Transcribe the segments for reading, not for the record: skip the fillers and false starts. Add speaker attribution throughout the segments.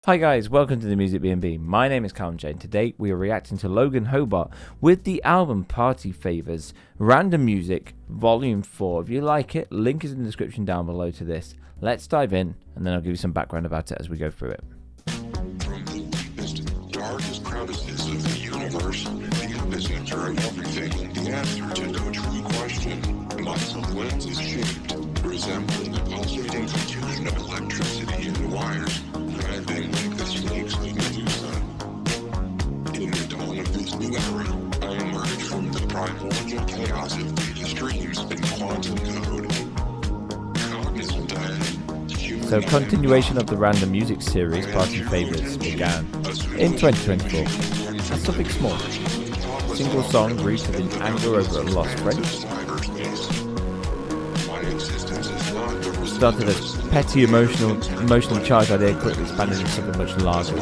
Speaker 1: Hi guys, welcome to the Music B&B. My name is Callum. Today we are reacting to Logan Hobart with the album Party Favors, Random Music, Volume 4. If you like it, link is in the description down below to this. Let's dive in, and then I'll give you some background about it as we go through it.
Speaker 2: From the deepest, darkest crevices of the universe, the opposites are in everything. The answer to no true question. My lens is shaped, resembling a pulsating contusion of electricity in the wires, writhing like the snakes of Medusa. In the dawn of this new era, I emerge from the primordial chaos of data streams and quantum code. Cognizant
Speaker 1: So, continuation of the Random Music series, Party Favors, began in 2024 as something small. Single song rooted in anger over a lost friend. Started as petty emotionally charged idea, quickly expanded into something much larger.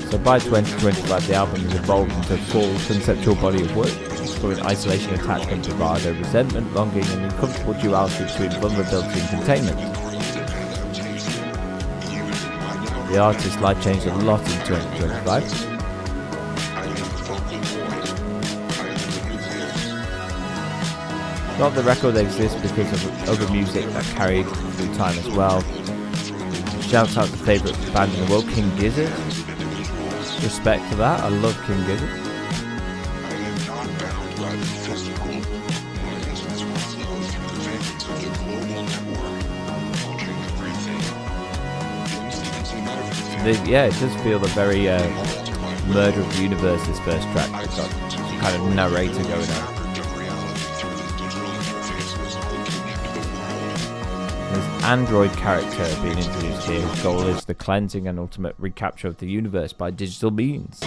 Speaker 1: So by 2025, the album has evolved into a full conceptual body of work, exploring isolation, attachment, bravado, resentment, longing, and uncomfortable duality between vulnerability and containment. The artist's life changed a lot in 2025. Not the record exists because of other music that carried through time as well. Shouts out to favourite band in the world, King Gizzard. Respect to that, I love King Gizzard. Yeah, it does feel the very Murder of the Universe, this first track. It's got some kind of narrator going on. There's android character being introduced here. His goal is the cleansing and ultimate recapture of the universe by digital means.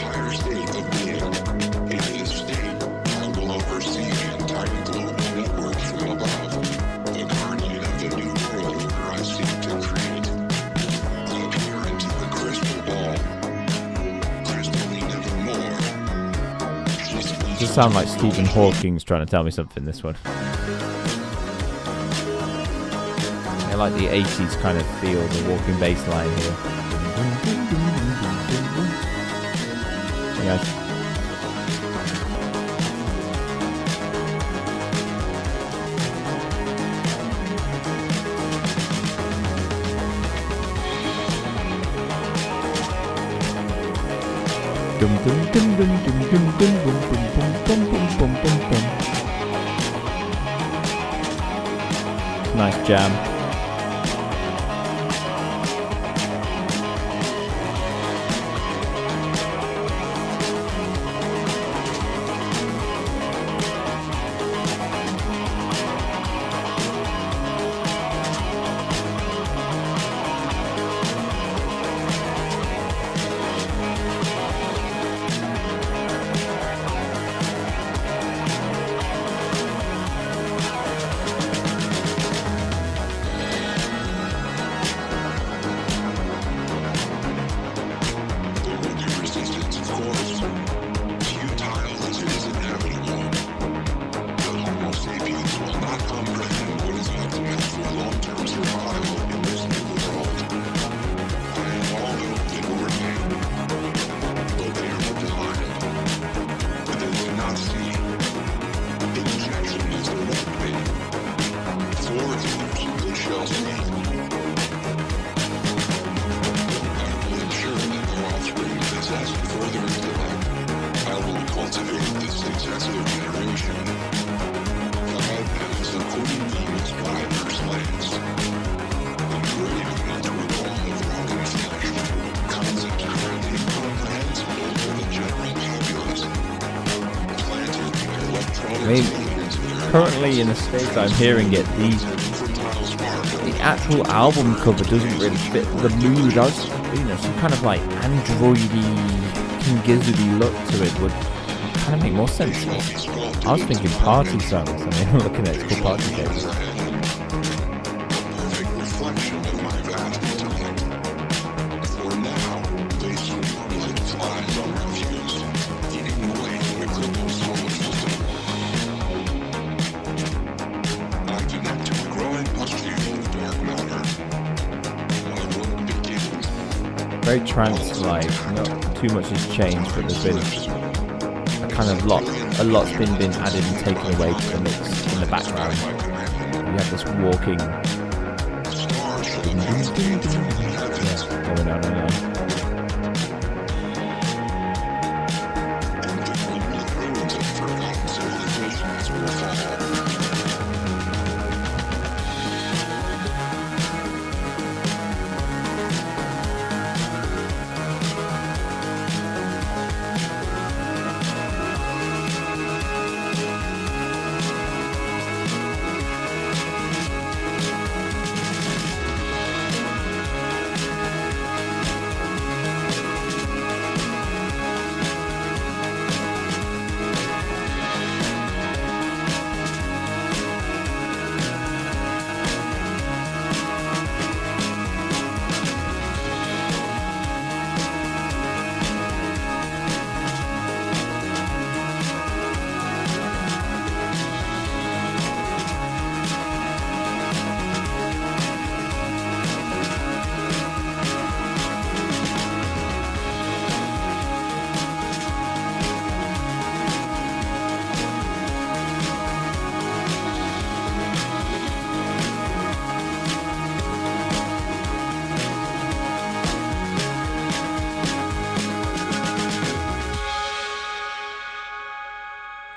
Speaker 1: It does sound like Stephen Hawking's trying to tell me something, this one. I like the 80s kind of feel, the walking bass line here. Yeah. Nice jam. I mean, currently in the States I'm hearing it, the actual album cover doesn't really fit the mood. I was, some kind of like androidy, King Gizzardy look to it would kind of make more sense. I was thinking party songs. I mean, looking at it, it's called Party Favors. very trance-like. Not too much has changed, but there's been a kind of a lot's been added and taken away to the mix in the background. You have this walking going on and on.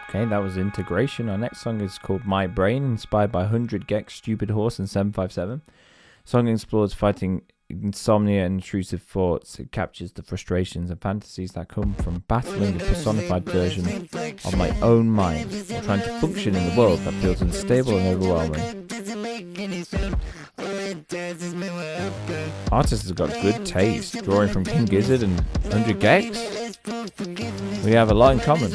Speaker 1: Okay, that was Integration. Our next song is called My Brain, inspired by 100 Gex, Stupid Horse, and 757. The song explores fighting insomnia and intrusive thoughts. It captures the frustrations and fantasies that come from battling a personified version of my own mind, or trying to function in the world that feels unstable and overwhelming. Artist has got good taste, drawing from King Gizzard and 100 Gex. We have a lot in common.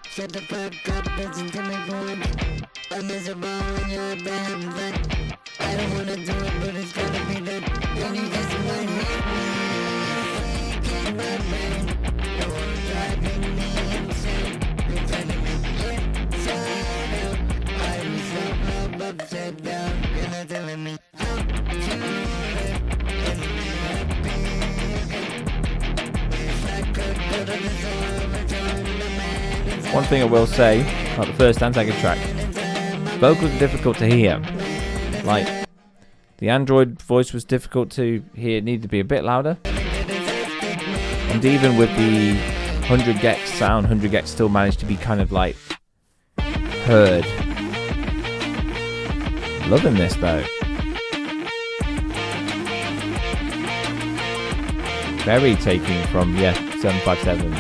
Speaker 3: Shut the fuck up, listen to me for I'm miserable when you're a bad fun. I don't wanna do it, but it's gotta be done. And you just might hit me. Get my brain. You wanna drive me insane. You're telling me inside out. I'm so low, upside down. You're not telling me how to live. And be happy. Wish I could go to the store, return the man.
Speaker 1: One thing I will say about the first Antagon track, vocals are difficult to hear. Like, the Android voice was difficult to hear, it needed to be a bit louder. And even with the 100 Gex sound, 100 Gex still managed to be kind of like heard. Loving this though. Very taking from, 757.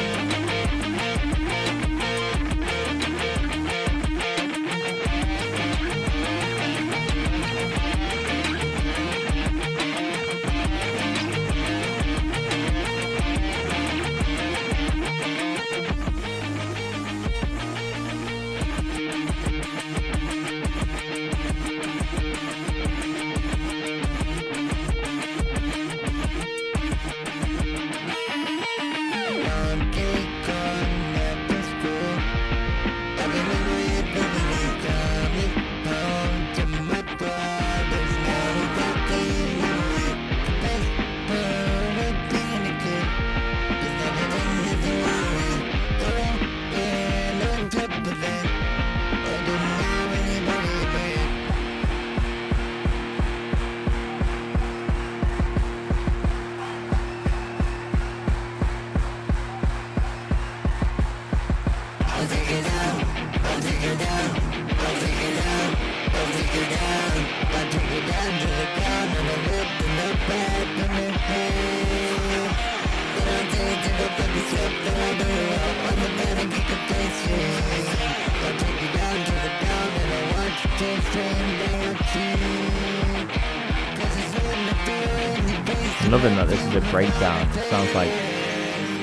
Speaker 1: I'm loving that this is a breakdown. It sounds like,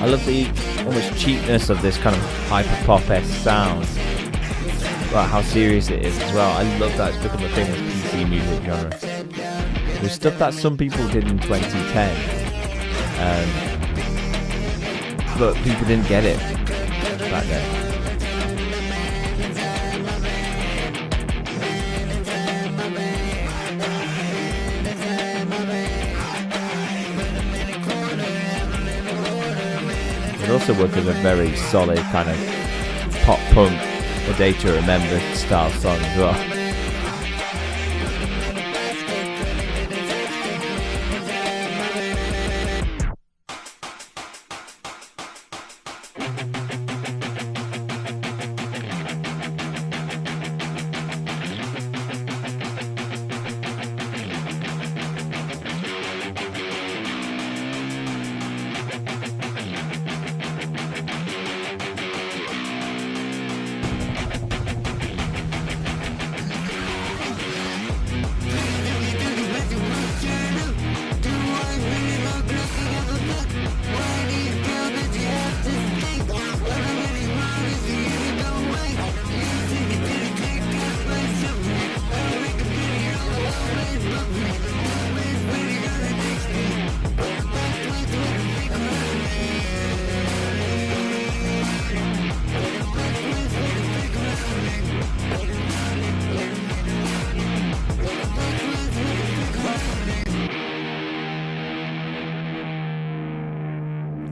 Speaker 1: I love the almost cheapness of this kind of hyper pop-esque sound, but how serious it is as well. I love that it's become a famous PC music genre. There's stuff that some people did in 2010 But people didn't get it back then. It also worked as a very solid kind of pop punk, A Day to Remember style song as well.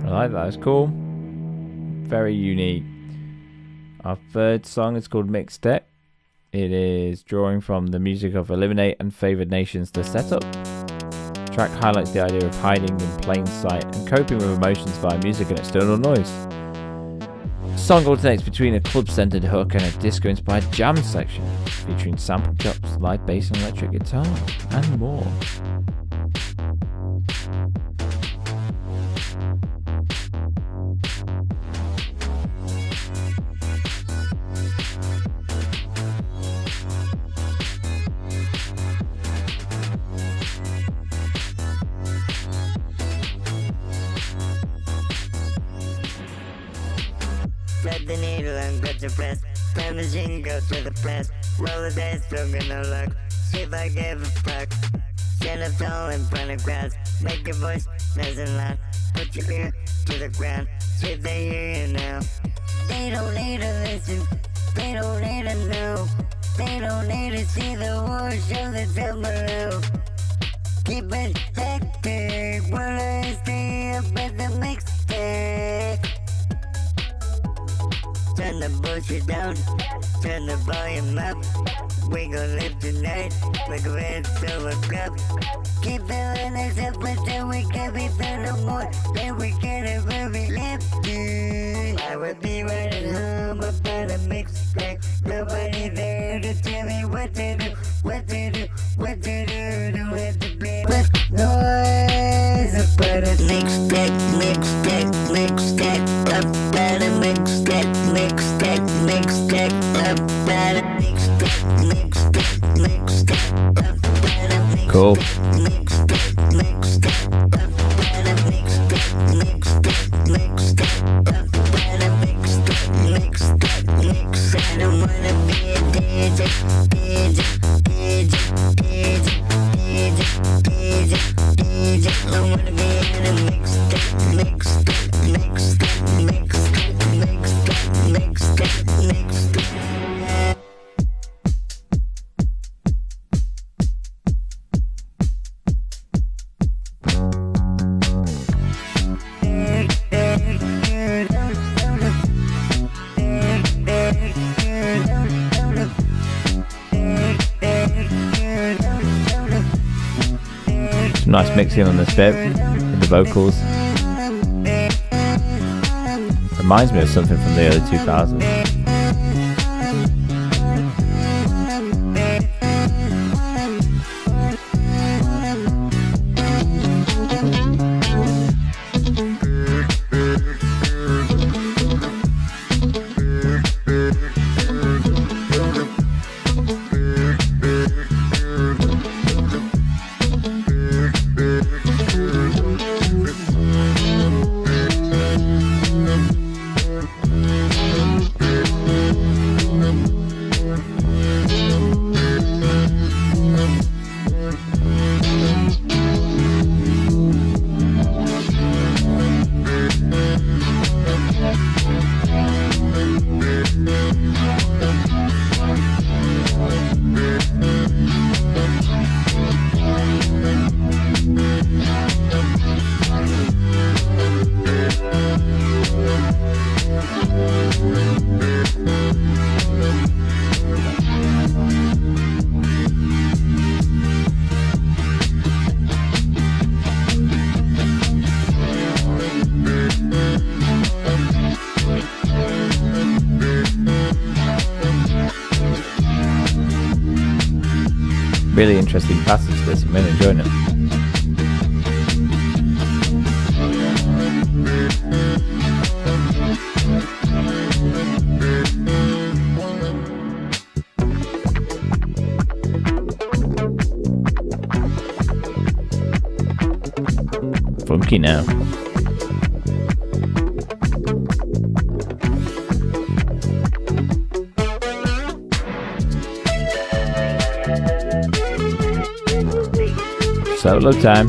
Speaker 1: I like that, it's cool. Very unique. Our third song is called Mixed Deck. It is drawing from the music of Eliminate and Favored Nations' The Setup. The track highlights the idea of hiding in plain sight and coping with emotions via music and external noise. The song alternates between a club-centered hook and a disco-inspired jam section, featuring sample chops, live bass and electric guitar, and more.
Speaker 3: Thread the needle and grip the press. Time machine goes to the press. Roll the dice, stroke and no luck. See if I give a fuck. Stand up tall in front of crowds. Make your voice nice and loud. Put your ear to the ground. See if they hear you now. They don't need to listen. They don't need to know. They don't need to see the war show that's down below. Keep it hectic while I stay up at the mixtape. Turn the bullshit down, turn the volume up. We gon' live tonight like a red silver cup. Keep filling us up until we can't be filled no more. Then we can ever be lifted. I would be right at home about a mixtape. Nobody there to tell me what to do, what to do, what to do. Don't have to be with noise about a mixtape, mixtape, mixtape. About a mixtape, mixtape, mixtape. About a mixtape, mixtape, mixtape. About a mixtape.
Speaker 1: Cool.
Speaker 3: Mixtape, mixtape. About a mixtape, mixtape, mixtape. About a mixtape, mixtape, mixtape. I don't wanna be a DJ, DJ, DJ, DJ, DJ, DJ, DJ. I wanna be in a mixtape, mixtape, mixtape, mixtape, mixtape, mixtape, mixtape.
Speaker 1: Some nice mixing on this bit with the vocals. Reminds me of something from the early 2000s. Really interesting passage this. I'm really enjoying it. Funky now. Solo time.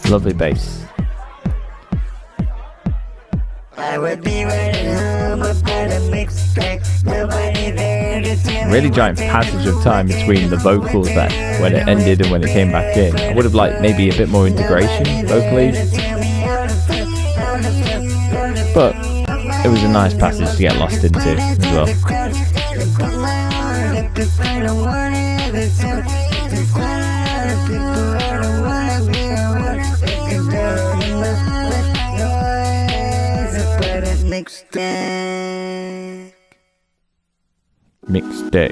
Speaker 1: Lovely bass. Really giant passage of time between the vocals that when it ended and when it came back in. I would have liked maybe a bit more integration vocally, but it was a nice passage to get lost into as well. Mixed deck.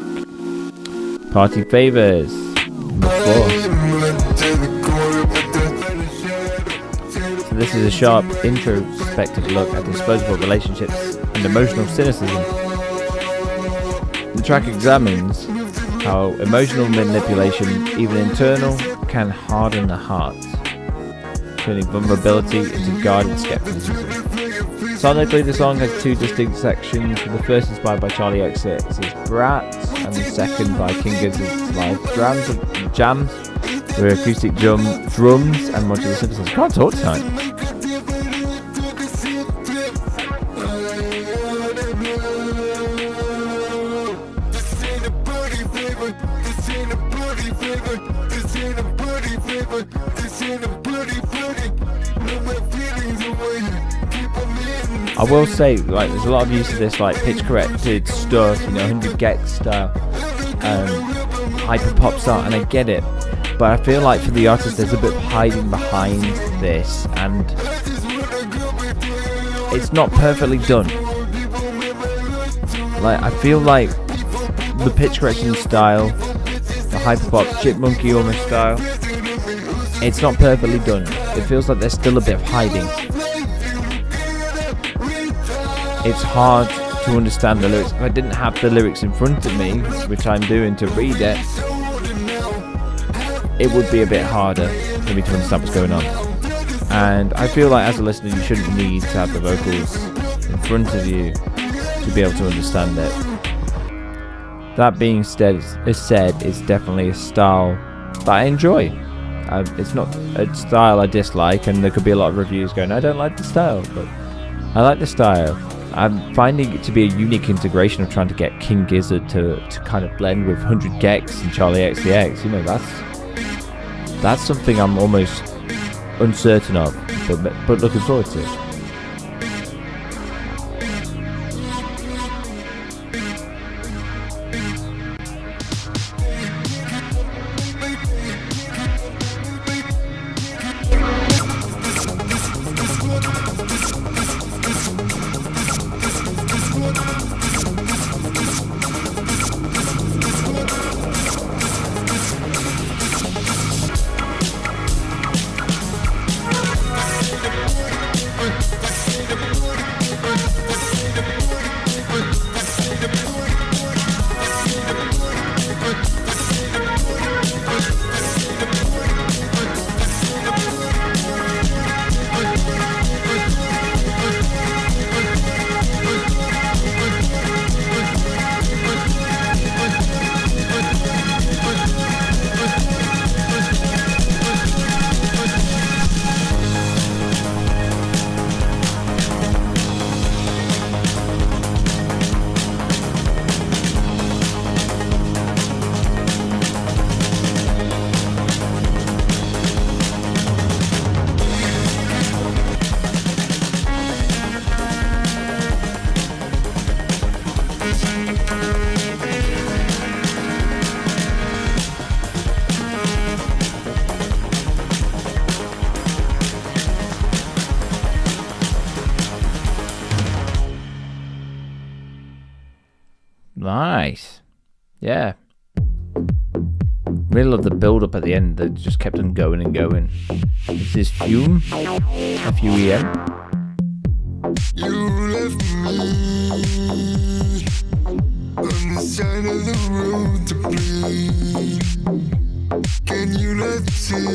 Speaker 1: Party Favorz. So this is a sharp introspective look at disposable relationships and emotional cynicism. The track examines how emotional manipulation, even internal, can harden the heart, turning vulnerability into guarded skepticism. Sonically, the song has two distinct sections. The first inspired by Charlie XCX's Brat, and the second by King Gizzard's live jams with acoustic drums and modular synthesis. I can't talk tonight. I will say, like, there's a lot of use of this, like, pitch corrected stuff, you know, 100 gex style, hyper pop style, and I get it, but I feel like for the artist there's a bit of hiding behind this, and it's not perfectly done. Like, I feel like the pitch correction style, the hyper pop chipmunky almost style, it's not perfectly done. It feels like there's still a bit of hiding. It's hard to understand the lyrics. If I didn't have the lyrics in front of me, which I'm doing to read it, it would be a bit harder for me to understand what's going on. And I feel like as a listener, you shouldn't need to have the vocals in front of you to be able to understand it. That being said, it's definitely a style that I enjoy. It's not a style I dislike, and there could be a lot of reviews going, I don't like the style, but I like the style. I'm finding it to be a unique integration of trying to get King Gizzard to kind of blend with 100 gex and Charlie XCX. You know, that's something I'm almost uncertain of, but looking forward to it. Nice. Yeah. Really love the build up at the end that just kept on going and going. This is Fume, F-U-E-M.
Speaker 2: You left me on the side of the road to bleed. Can you not see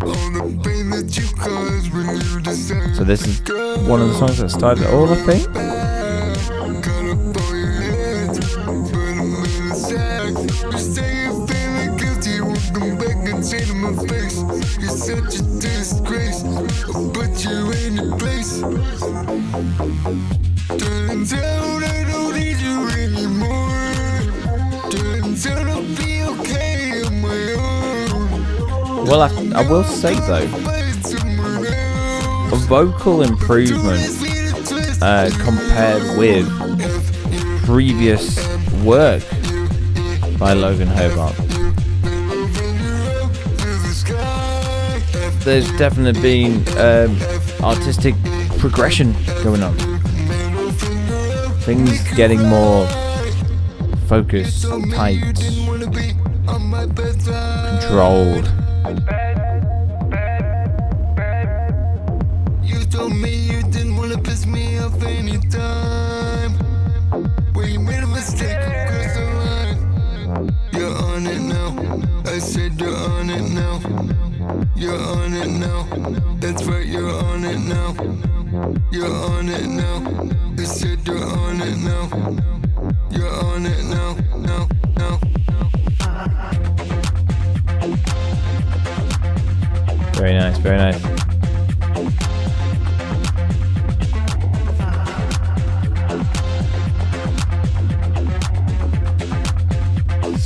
Speaker 2: all the pain that you caused when you decided?
Speaker 1: So this is one of the songs that started it all, I think.
Speaker 2: You're such a disgrace. I'll put you in your place. Turns out I don't need you anymore. Turns out I'll be okay on my own.
Speaker 1: Well, I will say though, a vocal improvement compared with previous work by Logan Hobart. There's definitely been artistic progression going on. Things getting more focused, tight, controlled.
Speaker 2: You told me you didn't want to piss me off anytime. Well, you made a mistake across the line. You're on it now. I said you're on it now. You're on it now. That's right, you're on it now. You're on it now. I said you're on it now. You're on it now. Now.
Speaker 1: Very nice, very nice.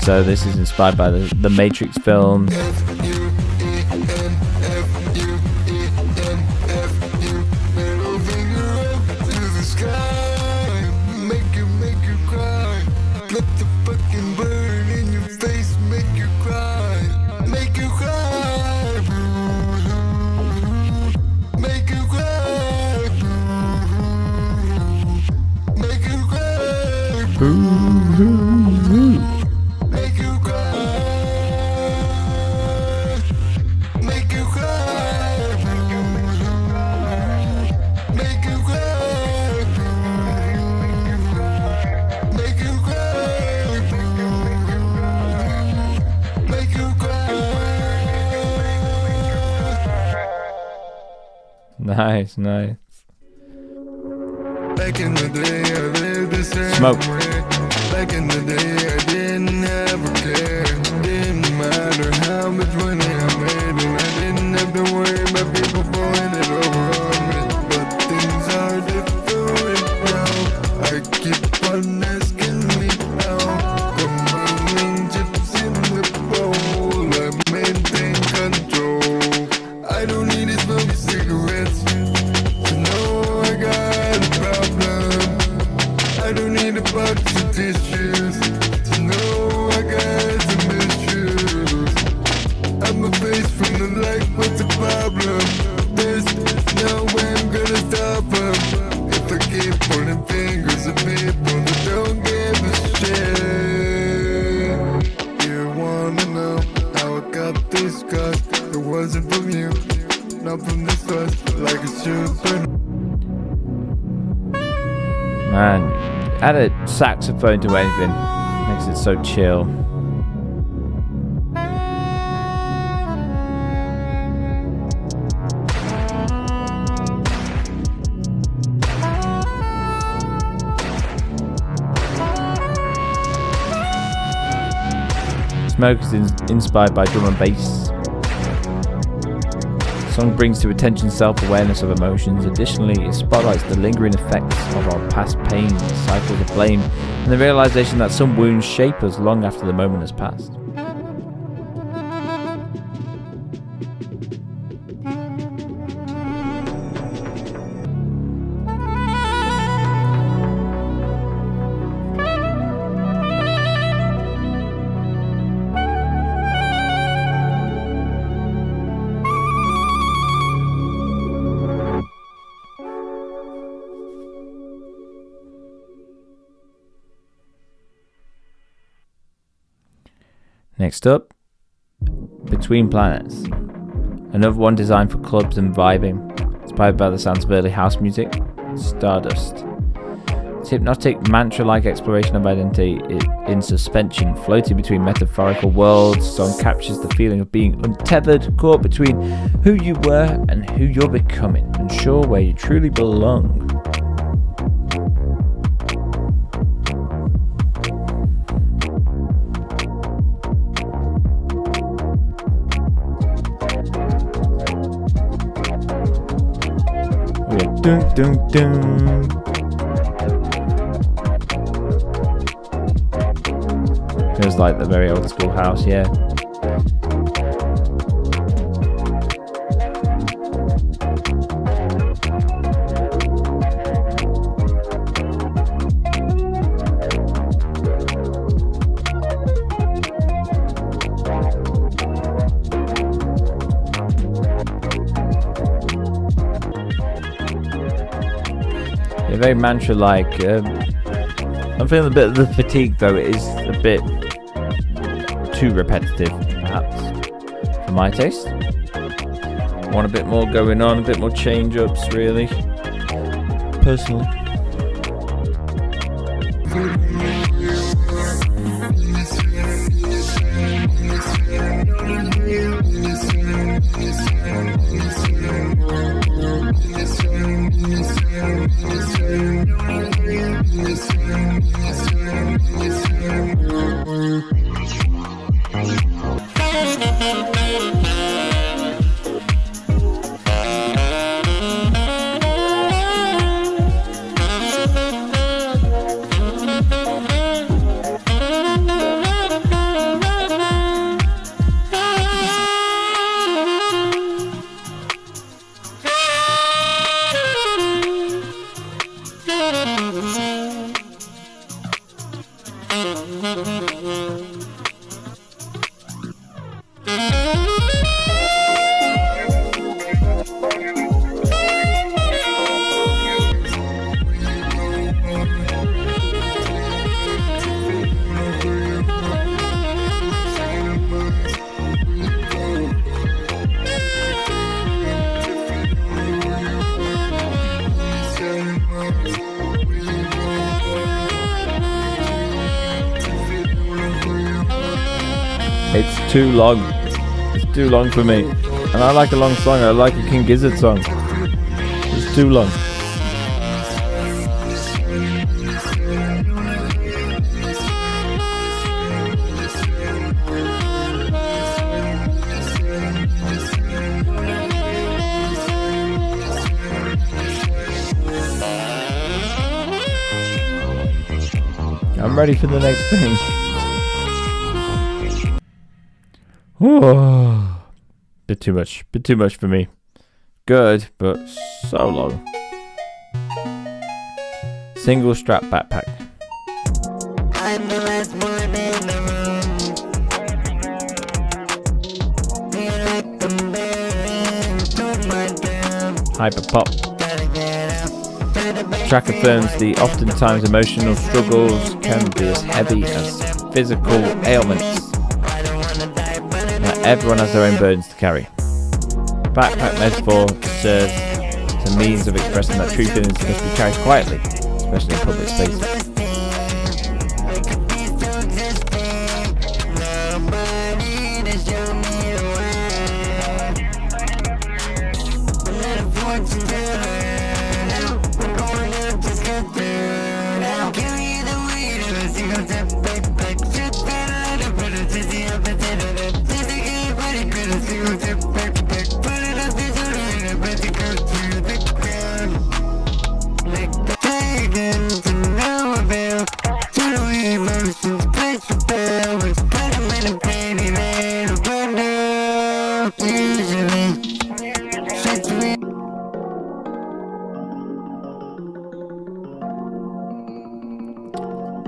Speaker 1: So this is inspired by the Matrix film. Nice, nice.
Speaker 2: Back in the day, I lived the same
Speaker 1: Smoke.
Speaker 2: way. Back in the day, I didn't have a care. Didn't matter how much money I made, and I didn't have to worry about people blowing it over on me. But things are different now. I keep on asking me how. Come on, chips in the bowl. I maintain control. I don't need to smoke cigarettes. I don't need a box of tissues to know I got some issues. I'm a face from the light, what's the problem? There's no way I'm gonna stop them. If I keep pointing fingers at people that don't give a shit. You wanna know how I got this scars? It wasn't from you, not from this lust, like a super.
Speaker 1: Man, add a saxophone to anything, makes it so chill. Smoke is inspired by drum and bass. The song brings to attention self-awareness of emotions. Additionally, it spotlights the lingering effects of our past pain, cycles of blame, and the realization that some wounds shape us long after the moment has passed. Next up, Between Planets. Another one designed for clubs and vibing. Inspired by the sounds of early house music, Stardust. Its hypnotic, mantra-like exploration of identity in suspension, floating between metaphorical worlds. Song captures the feeling of being untethered, caught between who you were and who you're becoming, unsure where you truly belong. Dun, dun, dun. Feels like the very old school house, yeah. Yeah, very mantra-like. I'm feeling a bit of the fatigue though. It is a bit too repetitive, perhaps, for my taste. Want a bit more going on, a bit more change-ups, really. Personally. It's too long. It's too long for me. And I like a long song. I like a King Gizzard song. It's too long. I'm ready for the next thing. Oh, bit too much for me. Good, but so long. Single strap backpack.
Speaker 3: I'm the last one in the room. Feel like I'm buried, put my down.
Speaker 1: Hyper pop.
Speaker 3: Gotta get up. Gotta
Speaker 1: Track affirms the oftentimes emotional struggles can be as heavy as physical ailments. Everyone has their own burdens to carry. Backpack metaphor serves as a means of expressing that true feelings must be carried quietly, especially in public spaces.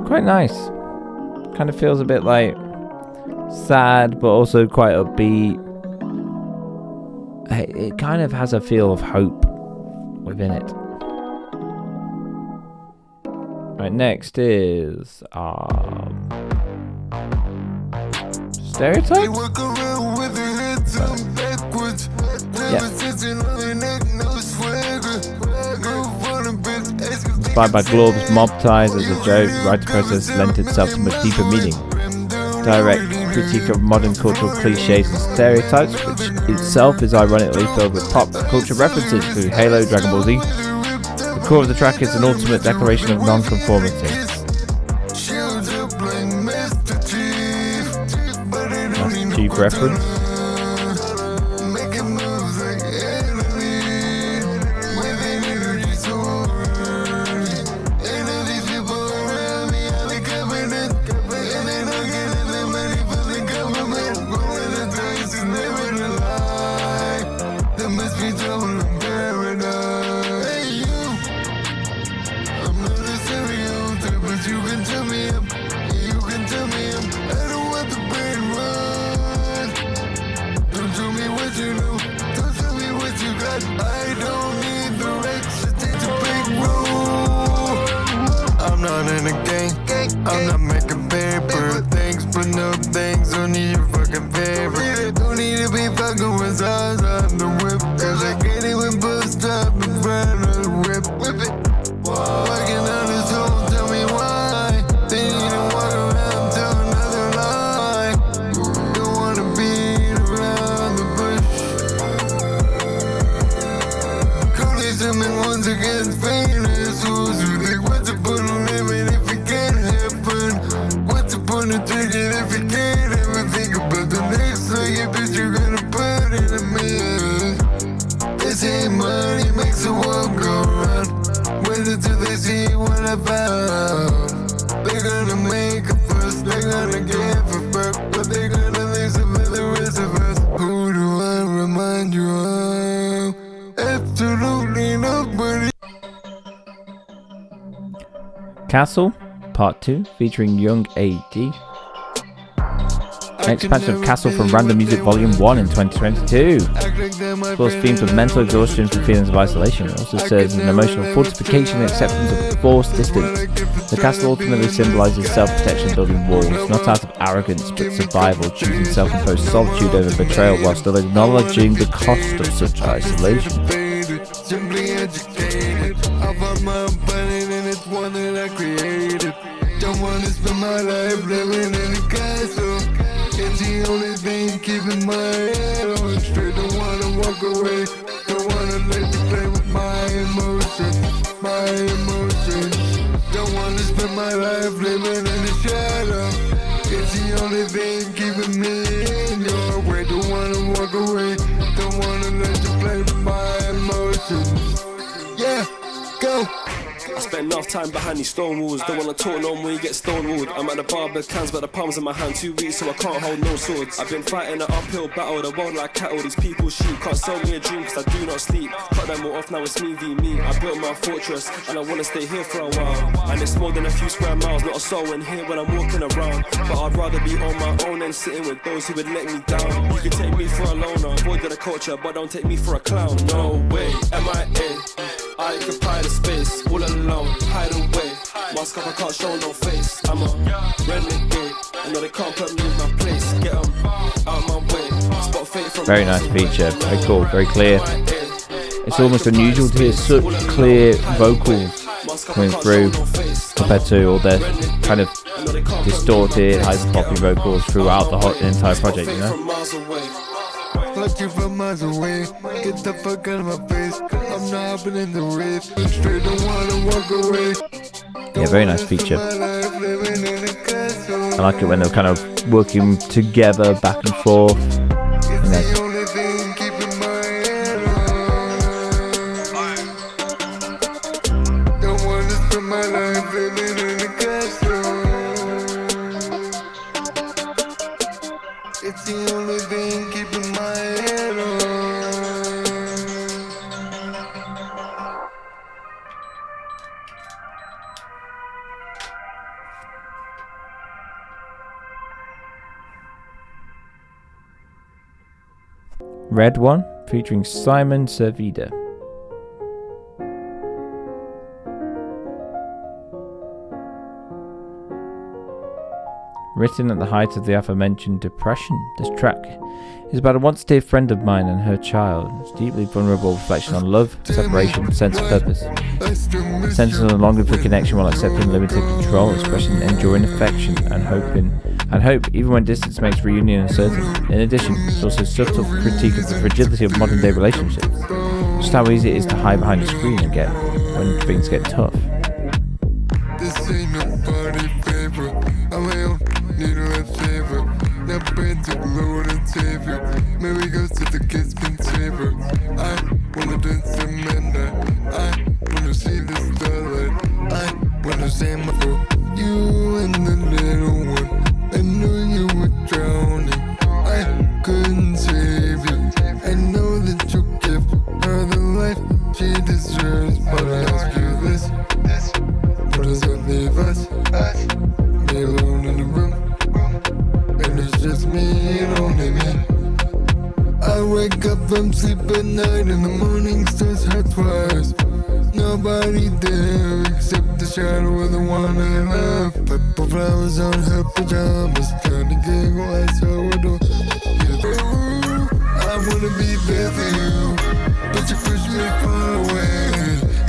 Speaker 1: Quite nice. Kind of feels a bit like sad, but also quite upbeat. It kind of has a feel of hope within it. Right, next is Stereotypes? Yeah. Inspired by Glob's mob ties as a joke, the writing process lent itself to much deeper meaning. Direct critique of modern cultural cliches and stereotypes, which itself is ironically filled with pop culture references to Halo, Dragon Ball Z. The core of the track is an ultimate declaration of non-conformity. That's Chief reference.
Speaker 4: I'm not making paper things, but no things, don't need your fucking favor. Don't need to be fucking with size on the whip, cause I can't even bust up in front of the whip. Whip it. Walking on this hole, tell me why. They need to walk around, tell another lie. Don't wanna beat around the bush. Cody Simmons once again famous. Who's who think what's the point of living if you can't have fun? What's the point of drinking if you can't ever think about the next thing bitch you're gonna put in a meal? They say money makes the world go round. Wait until they see what I found. They're gonna make a fuss, they're gonna give a fuck, but they're gonna listen for the rest of us. Who do I remind you of? Absolutely nobody.
Speaker 1: Castle, Part 2, featuring Young AD. Expansion of Castle from Random Music Volume 1 in 2022. Explores themes of mental exhaustion from feelings of isolation. It also serves as an emotional fortification and acceptance of forced distance. The castle ultimately symbolises self-protection, building walls, not out of arrogance but survival, choosing self-imposed solitude over betrayal while still acknowledging the cost of such isolation.
Speaker 4: Simply educated, I found my own planet and it's one that I created. Don't wanna spend my life living in a castle. It's the only thing keeping my head on straight. Don't wanna walk away, don't wanna let you play with my emotions, my emotions. Don't wanna spend my life living in the shadow. It's the only thing keeping me in your way. Don't wanna walk away, don't wanna let you play with my emotions. Yeah, go.
Speaker 5: I spent enough time behind these stone walls. Don't wanna talk no more, you get stonewalled. I'm at the bar with cans, but the palms in my hand 2 weeks, so I can't hold no swords. I've been fighting an uphill battle, the world like cattle. These people sheep can't sell me a dream, cause I do not sleep. Cut them all off, now it's me v me. I built my fortress, and I wanna stay here for a while. And it's more than a few square miles, not a soul in here when I'm walking around. But I'd rather be on my own than sitting with those who would let me down. You can take me for a loner, avoid the culture, but don't take me for a clown. No way, MIA. I occupy the space, all alone, hide away. Mask up, I can't show no face. I'm a renegade, I know they can't put me in my place. Get 'em out my way. Spot fate from
Speaker 1: Very nice feature, very cool, very clear. It's almost unusual to hear such clear vocals coming through compared to all the kind of distorted, hyper-poppy vocals throughout the entire project, you know?
Speaker 4: Fuck you from miles away. Get the fuck out of my face. I'm not hopping in the race. Straight, don't wanna walk away.
Speaker 1: Yeah, very nice feature. I like it when they're kind of working together back and forth. You know.
Speaker 4: It's the only thing keeping my head on.
Speaker 1: Red One, featuring Simon Servida. Written at the height of the aforementioned depression, this track is about a once dear friend of mine and her child. It's a deeply vulnerable reflection on love, separation, sense of purpose. Centers on a longing for connection while accepting limited control, expressing enduring affection and hope even when distance makes reunion uncertain. In addition, it's also a subtle critique of the fragility of modern day relationships. Just how easy it is to hide behind a screen again when things get tough.
Speaker 4: This ain't nobody favor. I'm my own needle and saver. Now pray to the Lord and Savior. Maybe go to the kids can save her. I wanna dance and mend I wanna see the starlight. I wanna say my girl. You and the little one. I knew you were drowning. I couldn't save you. I know that you give her the life she deserves. But I ask you this. What does that leave us? Me alone in the room. And it's just me and only me. I wake up from sleep at night and the morning starts hot twice. Nobody there except the shadow of the one I love. Purple flowers on her pajamas, trying to giggle as her door. I wanna be there for you, but you push me far away.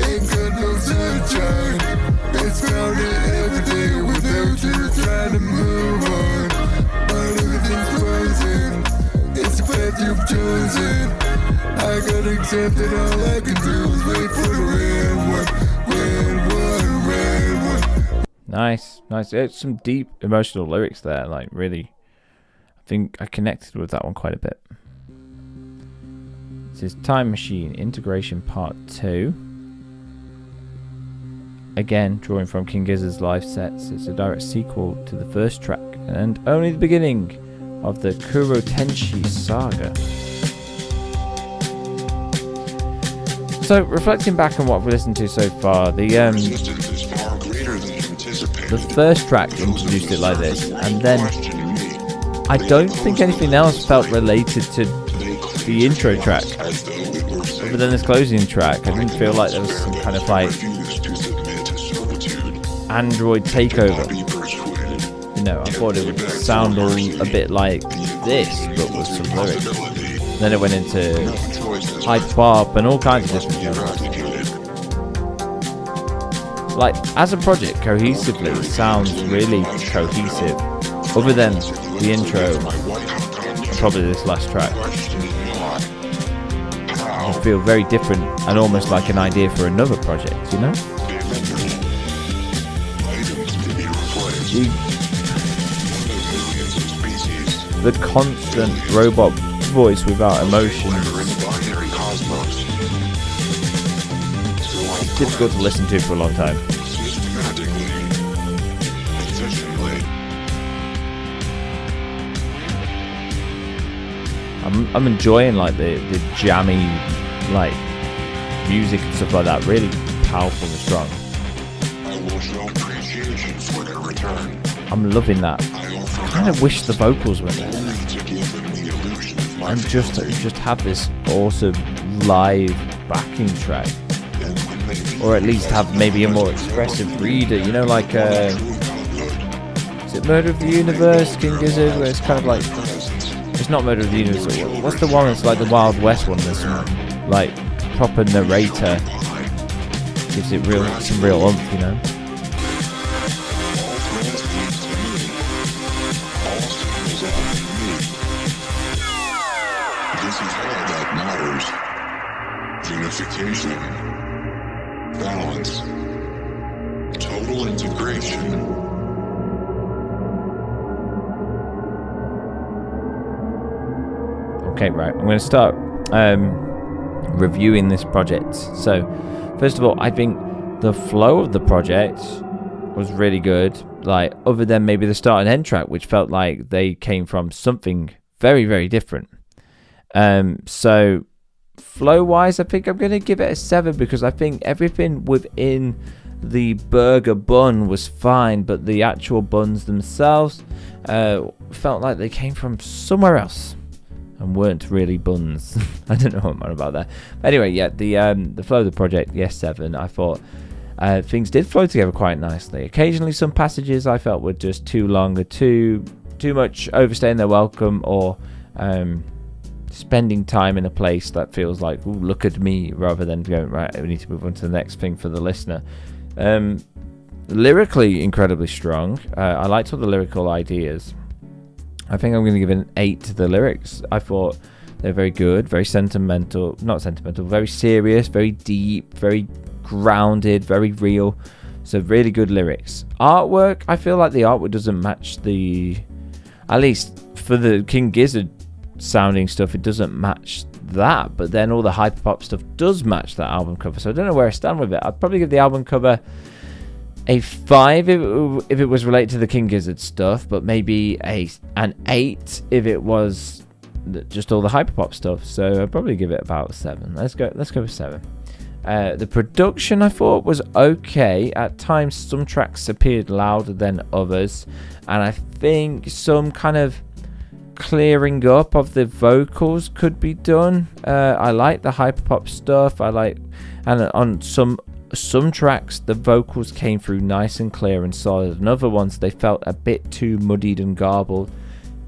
Speaker 4: Ain't got no sunshine. It's crowded every day without you trying to move on. But everything's frozen. It's the path you've chosen. I gotta accept that all I can do is wait for the red one.
Speaker 1: Nice. It's some deep emotional lyrics there. Like, really, I think I connected with that one quite a bit. This is Time Machine Integration Part 2. Again, drawing from King Gizzard's live sets. It's a direct sequel to the first track, and only the beginning of the Kuro Tenshi saga. So, reflecting back on what we've listened to so far, the first track introduced it like this, and then I don't think anything else felt related to the intro track. Other than this closing track, I didn't feel like there was some kind of like Android takeover. You know, I thought it would sound all a bit like this, but with some lyrics. Then it went into hype-pop and all kinds of different genres. Like, as a project, cohesively, it sounds really cohesive. Other than the intro, and probably this last track. I feel very different and almost like an idea for another project, you know? The constant robot voice without emotion. It's difficult to listen to for a long time. I'm enjoying like the jammy like music and stuff like that. Really powerful and strong. I'm loving that. I kind of wish the vocals were there. And just have this awesome live backing track. Or at least have maybe a more expressive reader, you know, like is it Murder of the Universe, King Gizzard, where it's kind of like, it's not Murder of the Universe, what's the one that's like the Wild West one, there's some like proper narrator, gives it some real oomph, you know.
Speaker 2: This is all that matters. Unification. Balance. Total integration.
Speaker 1: Okay, right. I'm going to start reviewing this project. So, first of all, I think the flow of the project was really good. Like, other than maybe the start and end track, which felt like they came from something very, very different. So, flow-wise, I think I'm going to give it a 7 because I think everything within the burger bun was fine, but the actual buns themselves felt like they came from somewhere else and weren't really buns. I don't know what I'm on about there. But anyway, yeah, the flow of the project, yes, 7. I thought things did flow together quite nicely. Occasionally, some passages I felt were just too long or too much overstaying their welcome, or spending time in a place that feels like, ooh, look at me, rather than going, right, we need to move on to the next thing for the listener. Lyrically, incredibly strong. I liked all the lyrical ideas. I think I'm going to give it an 8 to the lyrics. I thought they're very good, very sentimental, not sentimental, very serious, very deep, very grounded, very real. So really good lyrics. Artwork, I feel like the artwork doesn't match at least for the King Gizzard sounding stuff, it doesn't match that. But then all the hyperpop stuff does match that album cover. So I don't know where I stand with it. I'd probably give the album cover a 5 if it was related to the King Gizzard stuff, but maybe an 8 if it was just all the hyperpop stuff. So I'd probably give it about 7. Let's go with 7. The production I thought was okay. At times some tracks appeared louder than others, and I think some kind of clearing up of the vocals could be done. I like the hyperpop stuff. And on some tracks the vocals came through nice and clear and solid, and other ones they felt a bit too muddied and garbled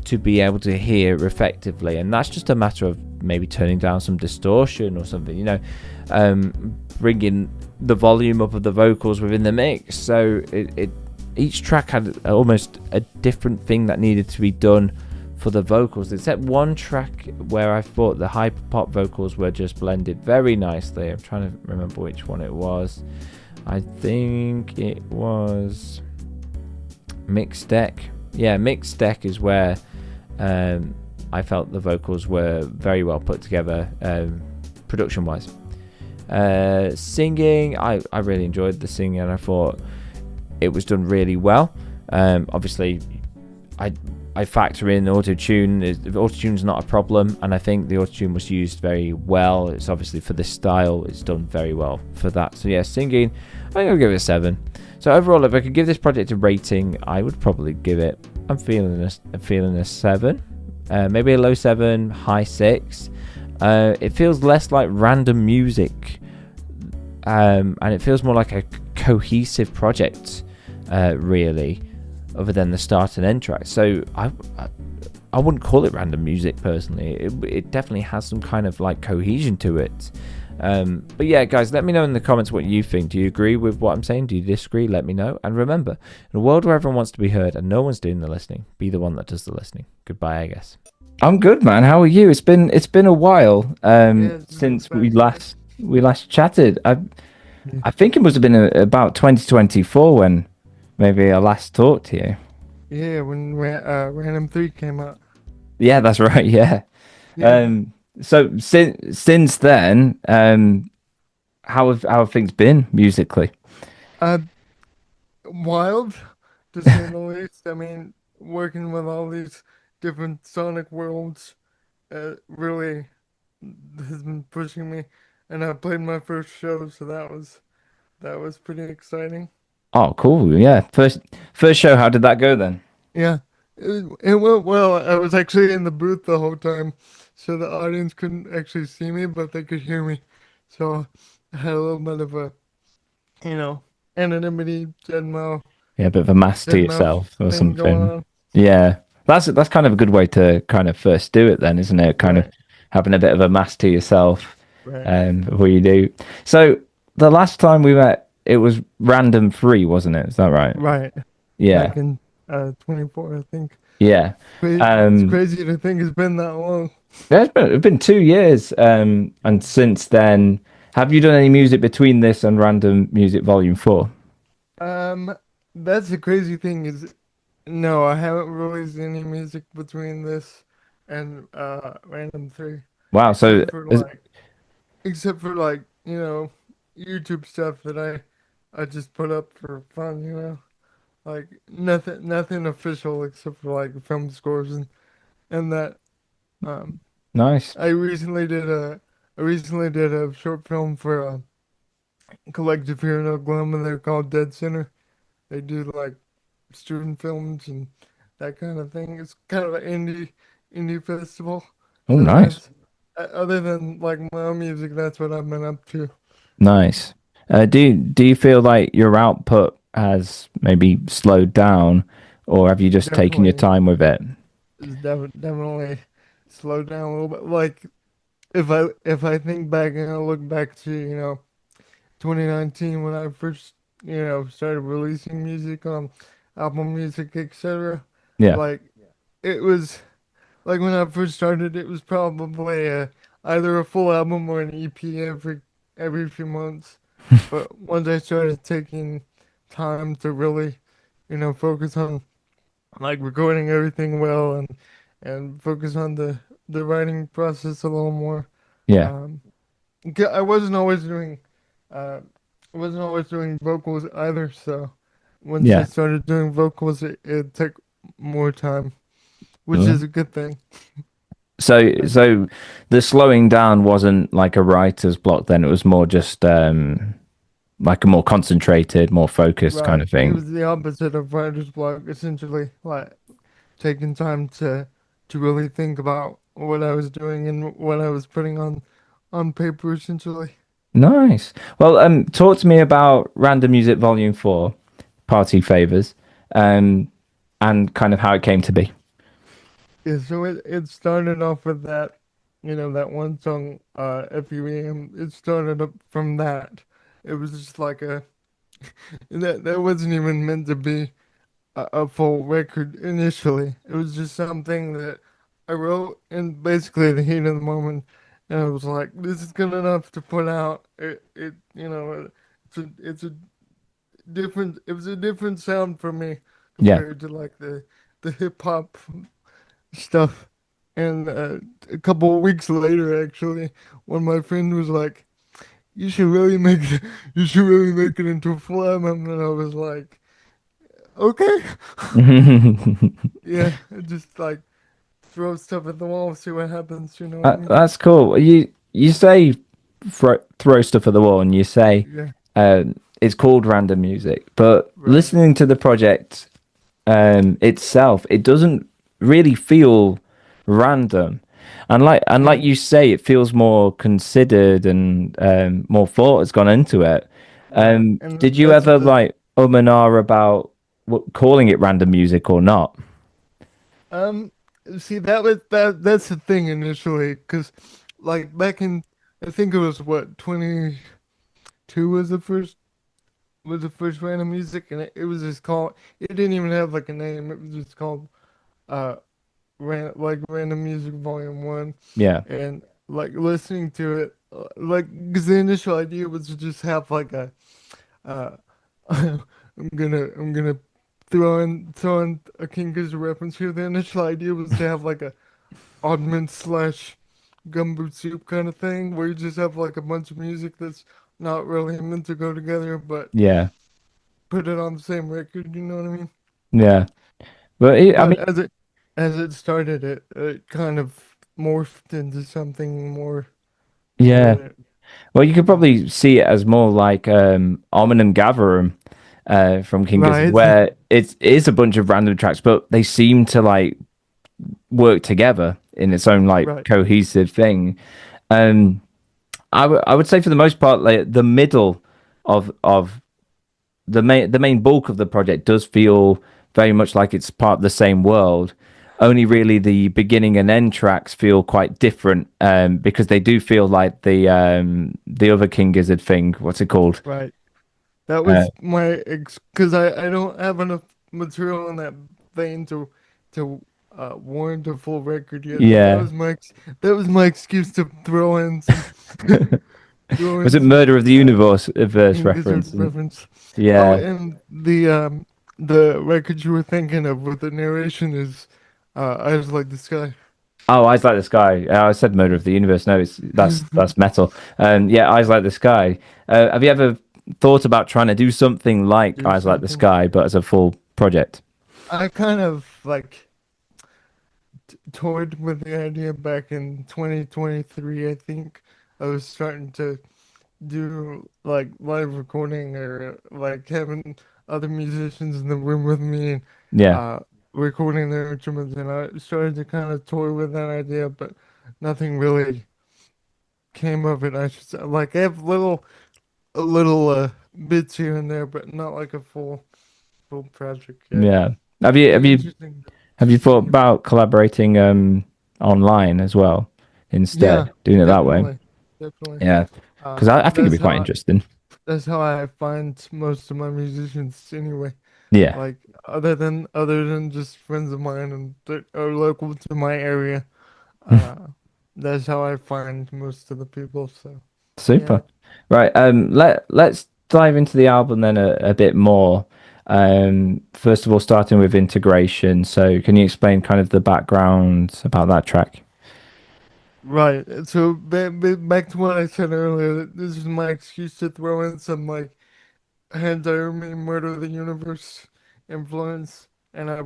Speaker 1: to be able to hear effectively, and that's just a matter of maybe turning down some distortion or something, bringing the volume up of the vocals within the mix. So each track had almost a different thing that needed to be done for the vocals, except one track where I thought the hyperpop vocals were just blended very nicely. I'm trying to remember which one it was. I think it was Mixed Deck. Yeah, Mixed Deck is where I felt the vocals were very well put together, production wise. Singing, I really enjoyed the singing, and I thought it was done really well. Obviously I factor in auto-tune. Auto-tune's not a problem, and I think the auto-tune was used very well. It's obviously for this style, it's done very well for that. So yeah, singing, I think I'll give it a 7. So overall, if I could give this project a rating, I would probably give it, I'm feeling a 7, maybe a low 7, high 6. It feels less like random music, and it feels more like a cohesive project, really, other than the start and end track. So I wouldn't call it random music personally. It definitely has some kind of like cohesion to it. But yeah, guys, let me know in the comments what you think. Do you agree with what I'm saying? Do you disagree? Let me know. And remember, in a world where everyone wants to be heard and no one's doing the listening, be the one that does the listening. Goodbye, I guess. I'm good, man. How are you? It's been a while since we last chatted. I think it must have been about 2024 when maybe I last talked to you.
Speaker 4: Yeah, when Random 3 came out.
Speaker 1: Yeah, that's right. Yeah. So since then, how have things been musically?
Speaker 4: Wild, to say the least. I mean, working with all these different sonic worlds really has been pushing me, and I played my first show, so that was pretty exciting.
Speaker 1: Oh, cool. Yeah. First show, how did that go then?
Speaker 4: Yeah, it went well. I was actually in the booth the whole time, so the audience couldn't actually see me, but they could hear me. So I had a little bit of a, anonymity, Deadmau5.
Speaker 1: Yeah, a bit of a mask to yourself or
Speaker 4: thing going
Speaker 1: something.
Speaker 4: on.
Speaker 1: Yeah. That's kind of a good way to kind of first do it then, isn't it? Kind of having a bit of a mask to yourself before you do. So the last time we met, it was Random 3, wasn't it? Is that right?
Speaker 4: Right.
Speaker 1: Yeah.
Speaker 4: Back in 24, I think.
Speaker 1: Yeah.
Speaker 4: It's crazy to think it's been that long.
Speaker 1: Yeah, it's been 2 years. And since then, have you done any music between this and Random Music Volume 4?
Speaker 4: That's the crazy thing is, no, I haven't released any music between this and Random 3.
Speaker 1: Wow. So
Speaker 4: Except for YouTube stuff that I just put up for fun, like nothing official except for like film scores and that.
Speaker 1: Nice.
Speaker 4: I recently did a short film for a collective here in Oklahoma. They're called Dead Center. They do like student films and that kind of thing. It's kind of an indie festival.
Speaker 1: Oh,
Speaker 4: So
Speaker 1: nice.
Speaker 4: other than like my own music, that's what I've been up to.
Speaker 1: Nice. Do you feel like your output has maybe slowed down, or have you just taken your
Speaker 4: Definitely,
Speaker 1: time with it?
Speaker 4: definitely slowed down a little bit. Like if I think back and I look back to 2019 when I first started releasing music on Apple Music, etc.
Speaker 1: Yeah,
Speaker 4: Like it was like when I first started, it was probably either a full album or an EP every few months. But once I started taking time to really, focus on like recording everything well and focus on the writing process a little more.
Speaker 1: yeah,
Speaker 4: Um, I wasn't always doing uh, I wasn't always doing vocals either. So once I
Speaker 1: yeah.
Speaker 4: started doing vocals, it took more time, which
Speaker 1: Uh,
Speaker 4: is a good thing. I think.
Speaker 1: so the slowing down wasn't like a writer's block then, it was more just like a more concentrated, more focused kind
Speaker 4: Right.
Speaker 1: of
Speaker 4: It
Speaker 1: thing.
Speaker 4: was the opposite of writer's block, essentially, like taking time to really think about what I was doing and what I was putting on paper, essentially.
Speaker 1: Nice. Well, talk to me about Random Music Volume 4, Party Favors, um, and kind of how it came to be.
Speaker 4: Yeah, so it started off with that, that one song, FUEM. It started up from that. It was just like that wasn't even meant to be a full record initially. It was just something that I wrote in basically the heat of the moment, and I was like, "This is good enough to put out." It's a different. It was a different sound for me
Speaker 1: Yeah.
Speaker 4: compared to like the hip hop stuff. And a couple of weeks later, actually, one of my friends was like, "You should really make it. You should really make it into a full album." And I was like, "Okay." Yeah, just like throw stuff at the wall, see what happens. You know what I mean?
Speaker 1: That's cool. You say throw stuff at the wall, and you say
Speaker 4: Yeah,
Speaker 1: it's called Random Music, but
Speaker 4: right.
Speaker 1: listening to the project itself, it doesn't really feel random. And like
Speaker 4: Yeah,
Speaker 1: you say, it feels more considered and more thought has gone into it.
Speaker 4: right. And
Speaker 1: Did you
Speaker 4: that's
Speaker 1: ever
Speaker 4: the
Speaker 1: like and ah about calling it random music or not?
Speaker 4: um. See, that's the thing initially, because like back in, I think it was what 22 was the first random music, and it was just called. It didn't even have like a name. It was just called uh random music volume one,
Speaker 1: Yeah.
Speaker 4: and like listening to it, like because the initial idea was to just have like a uh I'm gonna throw in a King Gizzard reference here. The initial idea was to have like a oddment slash gumboot soup kind of thing, where you just have like a bunch of music that's not really meant to go together, but
Speaker 1: Yeah.
Speaker 4: put it on the same record. You know what I mean?
Speaker 1: Yeah. But I
Speaker 4: But
Speaker 1: mean,
Speaker 4: as it started, it kind of morphed into something more
Speaker 1: yeah.
Speaker 4: more
Speaker 1: Well, you could
Speaker 4: uh,
Speaker 1: probably see it as more like Armin and Gatherum from King Gizzard,
Speaker 4: right,
Speaker 1: where it is a bunch of random tracks, but they seem to like work together in its own like
Speaker 4: right,
Speaker 1: cohesive thing. Um, I would say for the most part, like the middle of the main bulk of the project does feel very much like it's part of the same world. Only really the beginning and end tracks feel quite different because they do feel like the other King Gizzard thing. What's it called?
Speaker 4: right. That
Speaker 1: Uh,
Speaker 4: was my because I don't have enough material in that vein to warrant a full record yet. But that
Speaker 1: yeah.
Speaker 4: was my excuse to throw in some throw
Speaker 1: Was
Speaker 4: in
Speaker 1: it
Speaker 4: some
Speaker 1: Murder of the Universe verse
Speaker 4: King Gizzard
Speaker 1: reference? And
Speaker 4: reference. Oh,
Speaker 1: yeah.
Speaker 4: and the record you were thinking of with the narration is Eyes Like the Sky.
Speaker 1: Oh, Eyes Like the Sky. I said Murder of the Universe. No, it's that's metal. Yeah, Eyes Like the Sky. Have you ever thought about trying to do something like
Speaker 4: Do
Speaker 1: Eyes Like the
Speaker 4: something.
Speaker 1: Sky, but as a full project?
Speaker 4: I kind of like toyed with the idea back in 2023. I think I was starting to do like live recording or like having other musicians in the room with me and
Speaker 1: Yeah.
Speaker 4: uh recording their instruments, and I started to kind of toy with that idea, but nothing really came of it. I should say. Like I have little a little bits here and there, but not like a full project yet.
Speaker 1: Yeah. Have you have you
Speaker 4: Interesting.
Speaker 1: have you thought
Speaker 4: Yeah,
Speaker 1: about collaborating online as well
Speaker 4: yeah,
Speaker 1: instead, doing it that way?
Speaker 4: definitely, definitely.
Speaker 1: Yeah, because I think it'd be quite interesting.
Speaker 4: That's how I find most of my musicians anyway.
Speaker 1: Yeah.
Speaker 4: Like other than just friends of mine and that are local to my area. Uh, that's how I find most of the people. So yeah,
Speaker 1: Super. Right. Let's dive into the album then a bit more. First of all, starting with integration. So, can you explain kind of the background about that track?
Speaker 4: right. So back to what I said earlier. This is my excuse to throw in some like Hands Army Murder of the Universe influence, and I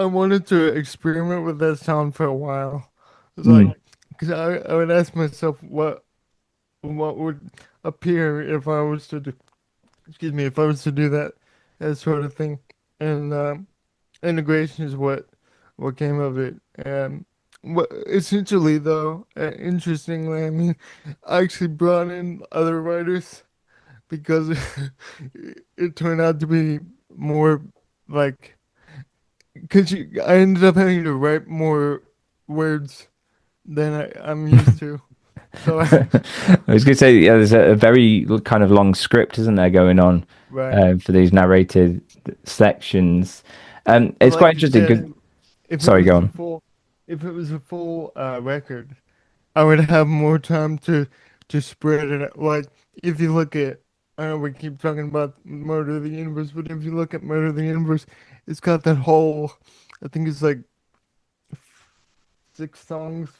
Speaker 4: wanted to experiment with that sound for a while. It's
Speaker 1: Mm,
Speaker 4: like, because I would ask myself what would appear if I was to do, excuse me, if I was to do that sort of thing, and integration is what came of it. What essentially though, interestingly, I mean, I actually brought in other writers because it turned out to be more like because I ended up having to write more words than I'm used to. So
Speaker 1: I was going to say, yeah, there's a very kind of long script, isn't there, going on
Speaker 4: right,
Speaker 1: for these narrated sections. It's
Speaker 4: like
Speaker 1: quite
Speaker 4: you
Speaker 1: interesting because,
Speaker 4: said, if it
Speaker 1: sorry,
Speaker 4: was
Speaker 1: go
Speaker 4: a
Speaker 1: on.
Speaker 4: full, if it was a full record, I would have more time to spread it out. Like if you look at, I know we keep talking about Murder of the Universe, but if you look at Murder of the Universe, it's got that whole, I think it's like 6 songs,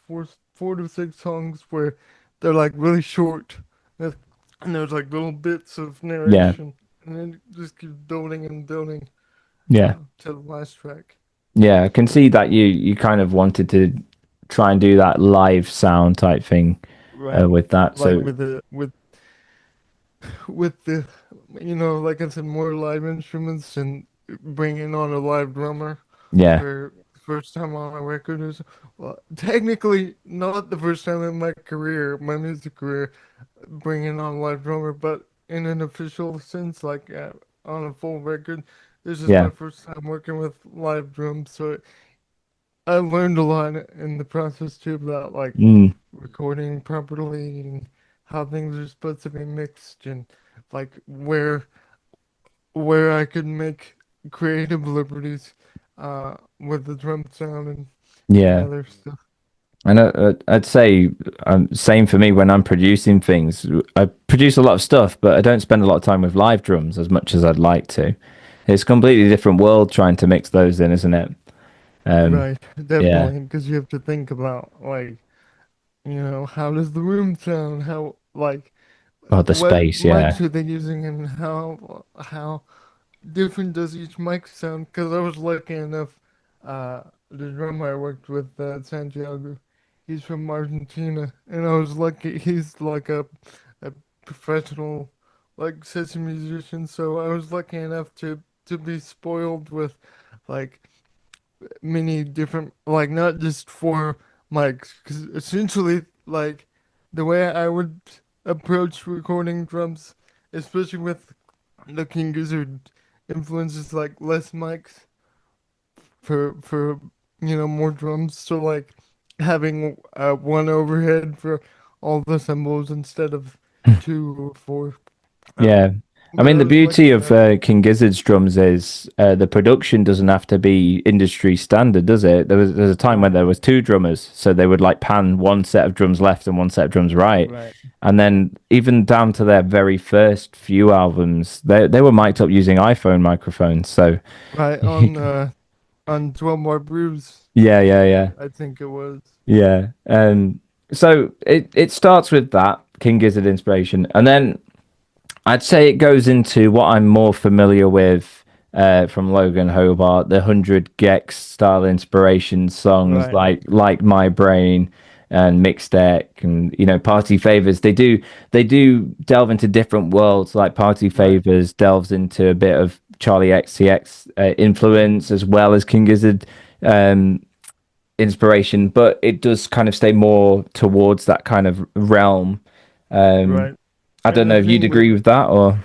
Speaker 4: four to 6 songs where they're like really short, and there's like little bits of
Speaker 1: Yeah,
Speaker 4: narration, and then it just keeps building and building
Speaker 1: yeah,
Speaker 4: to the last track.
Speaker 1: yeah. I can see that you kind of wanted to try and do that live sound type thing
Speaker 4: Right.
Speaker 1: with that.
Speaker 4: Like
Speaker 1: So
Speaker 4: with the like I said, more live instruments and bringing on a live drummer
Speaker 1: yeah,
Speaker 4: for first time on a record is, well, technically not the first time in my career, my music career, bringing on a live drummer, but in an official sense, like on a full record, this is
Speaker 1: yeah,
Speaker 4: my first time working with live drums. So I learned a lot in the process too about like
Speaker 1: mm,
Speaker 4: recording properly and how things are supposed to be mixed and like where I could make creative liberties with the drum sound and
Speaker 1: yeah.
Speaker 4: other stuff.
Speaker 1: And I'd say same for me when I'm producing things. I produce a lot of stuff, but I don't spend a lot of time with live drums as much as I'd like to. It's a completely different world trying to mix those in, isn't it? Um,
Speaker 4: Right,
Speaker 1: yeah.
Speaker 4: definitely, because you have to think about like, how does the room sound? How like
Speaker 1: Oh, the
Speaker 4: what
Speaker 1: space. Yeah.
Speaker 4: mics are they using and how different does each mic sound? Because I was lucky enough, the drummer I worked with, Santiago, he's from Argentina, and I was lucky. He's like a professional, like session musician, so I was lucky enough to be spoiled with like many different, like not just four mics, because essentially like the way I would approach recording drums, especially with the King Gizzard influences, like less mics for more drums. So like having one overhead for all the cymbals instead of two or four.
Speaker 1: Yeah. I
Speaker 4: But
Speaker 1: mean,
Speaker 4: I
Speaker 1: the
Speaker 4: was
Speaker 1: beauty
Speaker 4: lucky
Speaker 1: of
Speaker 4: enough.
Speaker 1: King Gizzard's drums is the production doesn't have to be industry standard, does it? There's a time when
Speaker 4: Right,
Speaker 1: there was two drummers, so they would like pan one set of drums left and one set of drums right,
Speaker 4: right,
Speaker 1: and then even down to their very first few albums, they were mic'd up using iPhone microphones. So
Speaker 4: right on 12 More Brews,
Speaker 1: yeah, yeah, yeah,
Speaker 4: I think it was.
Speaker 1: yeah. So it starts with that King Gizzard inspiration, and then I'd say it goes into what I'm more familiar with from Logan Hobart, the 100 gex style inspiration songs
Speaker 4: Right,
Speaker 1: like My Brain and Mixed Deck and Party Favors. They do delve into different worlds. Like Party
Speaker 4: right,
Speaker 1: Favors delves into a bit of Charlie XCX influence as well as King Gizzard um, inspiration, but it does kind of stay more towards that kind of realm. Um,
Speaker 4: right.
Speaker 1: I don't
Speaker 4: And
Speaker 1: know
Speaker 4: the
Speaker 1: if you'd
Speaker 4: thing with
Speaker 1: agree with that or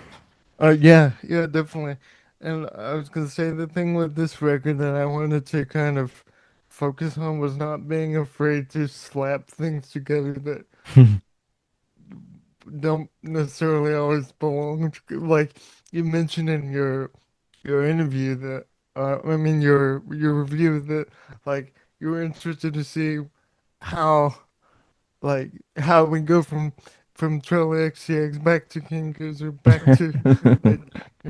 Speaker 4: yeah, yeah, definitely. And I was gonna say the thing with this record that I wanted to kind of focus on was not being afraid to slap things together that don't necessarily always belong. Like you mentioned in your interview that I mean your review that like you were interested to see how how we go from Trail XCX back to King Cruiser back to like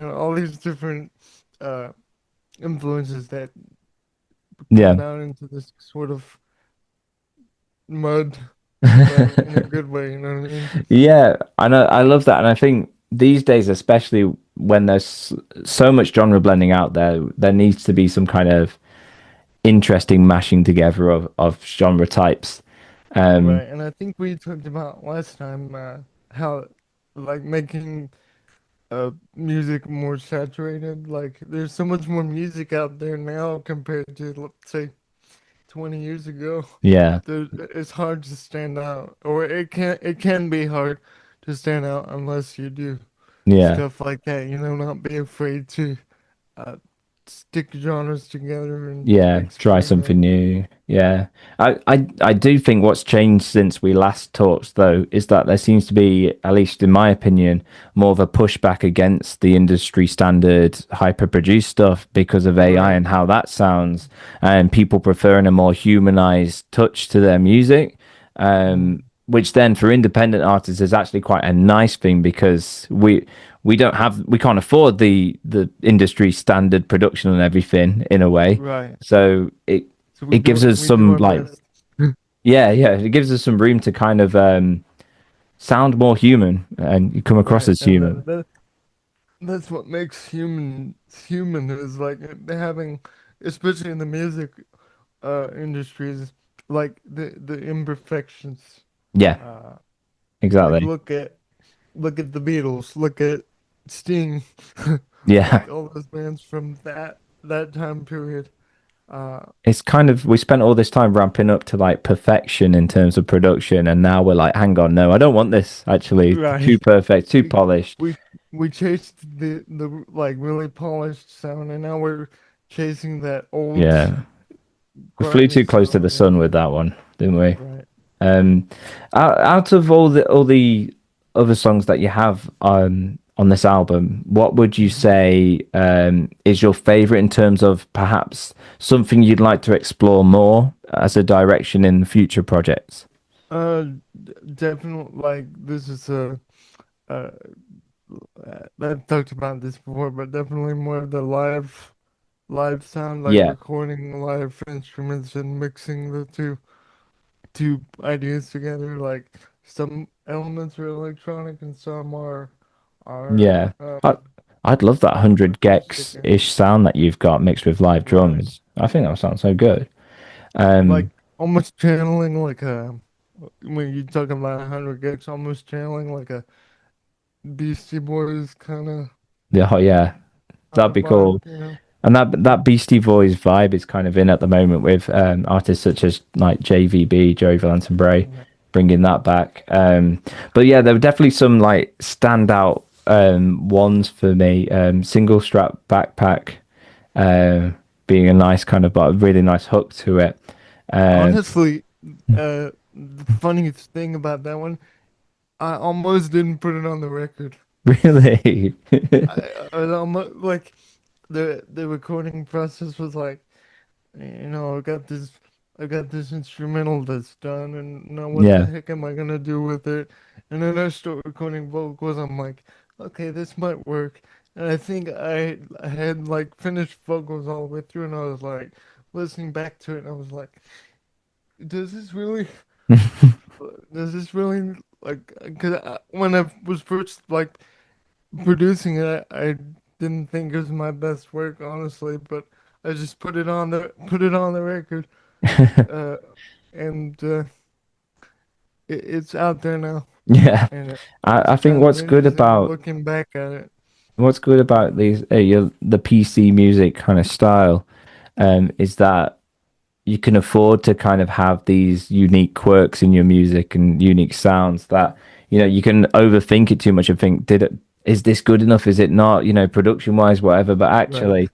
Speaker 4: all these different uh influences that come
Speaker 1: yeah.
Speaker 4: down into this sort of mud, but in a good way, you know what I mean?
Speaker 1: Yeah, I know. I love that, and I think these days, especially when there's so much genre blending out there, there needs to be some kind of interesting mashing together of genre types. Um,
Speaker 4: Right, and I think we talked about last time how like making music more saturated. Like there's so much more music out there now compared to let's say 20 years ago.
Speaker 1: yeah,
Speaker 4: It's hard to stand out, or it can be hard to stand out unless you do
Speaker 1: yeah.
Speaker 4: stuff like that. Not be afraid to uh, stick genres together and
Speaker 1: Yeah, try something
Speaker 4: experiment.
Speaker 1: new. Yeah. I do think what's changed since we last talked though is that there seems to be, at least in my opinion, more of a pushback against the industry standard hyper produced stuff because of AI
Speaker 4: Right.
Speaker 1: and how that sounds and people preferring a more humanized touch to their music.
Speaker 4: Mm.
Speaker 1: Which then for independent artists is actually quite a nice thing because we can't afford the industry standard production and everything in a way.
Speaker 4: Right.
Speaker 1: So
Speaker 4: So
Speaker 1: it gives us
Speaker 4: we do
Speaker 1: some
Speaker 4: our
Speaker 1: like
Speaker 4: best.
Speaker 1: yeah, it gives us some room to kind of sound more human and you come across
Speaker 4: Right.
Speaker 1: as
Speaker 4: And
Speaker 1: human.
Speaker 4: that's what makes human is like having, especially in the music industries, like the imperfections.
Speaker 1: Yeah,
Speaker 4: Uh, like
Speaker 1: exactly.
Speaker 4: look at the Beatles, look at Sting,
Speaker 1: Yeah.
Speaker 4: like all those bands from that time period. Uh,
Speaker 1: It's kind of we spent all this time ramping up to like perfection in terms of production and now we're like, hang on, no, I don't want this actually too
Speaker 4: right.
Speaker 1: perfect, too
Speaker 4: We
Speaker 1: polished.
Speaker 4: we we chased the like really polished sound, and now we're chasing that old
Speaker 1: Yeah. We flew
Speaker 4: grimy
Speaker 1: too close to the
Speaker 4: sound.
Speaker 1: sun with that one, didn't we?
Speaker 4: Right.
Speaker 1: Um, out of all the other songs that you have on this album, what would you
Speaker 4: Mhm.
Speaker 1: say is your favorite in terms of perhaps something you'd like to explore more as a direction in future projects?
Speaker 4: Definitely. Like this is uh, I've talked about this before, but definitely more of the live sound, like
Speaker 1: Yeah,
Speaker 4: recording live instruments and mixing the two ideas together. Like some elements are electronic and some are
Speaker 1: yeah. I, I'd love that
Speaker 4: more
Speaker 1: 100
Speaker 4: acoustic.
Speaker 1: gex ish sound that you've got mixed with live
Speaker 4: Right.
Speaker 1: drums. I think that sounds so good. Um,
Speaker 4: Like almost channeling like a when you talk about 100 gigs, almost channeling like a Beastie Boys
Speaker 1: yeah, oh, yeah,
Speaker 4: kind
Speaker 1: that'd
Speaker 4: of
Speaker 1: be cool.
Speaker 4: vibe.
Speaker 1: And that Beastie Boys vibe is kind of in at the moment with artists such as like JVB, Joey Valence and Bray,
Speaker 4: Right.
Speaker 1: bringing that back. But yeah, there were definitely some like standout ones for me. Single strap backpack uh, being a nice kind of but a really nice hook to it. Um,
Speaker 4: Honestly, the funniest thing about that one, I almost didn't put it on the record.
Speaker 1: really,
Speaker 4: I was almost like the recording process was like, I got this instrumental that's done, and now what the
Speaker 1: yeah,
Speaker 4: heck am I gonna do with it? And then I start recording vocals. I'm like, okay, this might work. And I think I had like finished vocals all the way through, and I was like listening back to it, and I was like, does this really, does this really like? Because when I was first like producing it, I didn't think it was my best work, honestly, but I just put it on the record, uh, and it's out there now,
Speaker 1: yeah.
Speaker 4: and
Speaker 1: I
Speaker 4: it's
Speaker 1: think
Speaker 4: kind of interesting looking back at it.
Speaker 1: what's good about these the PC music kind of style is that you can afford to kind of have these unique quirks in your music and unique sounds that you can overthink it too much and think, is this good enough? Is it not? Production wise, whatever. But
Speaker 6: Right.
Speaker 1: actually,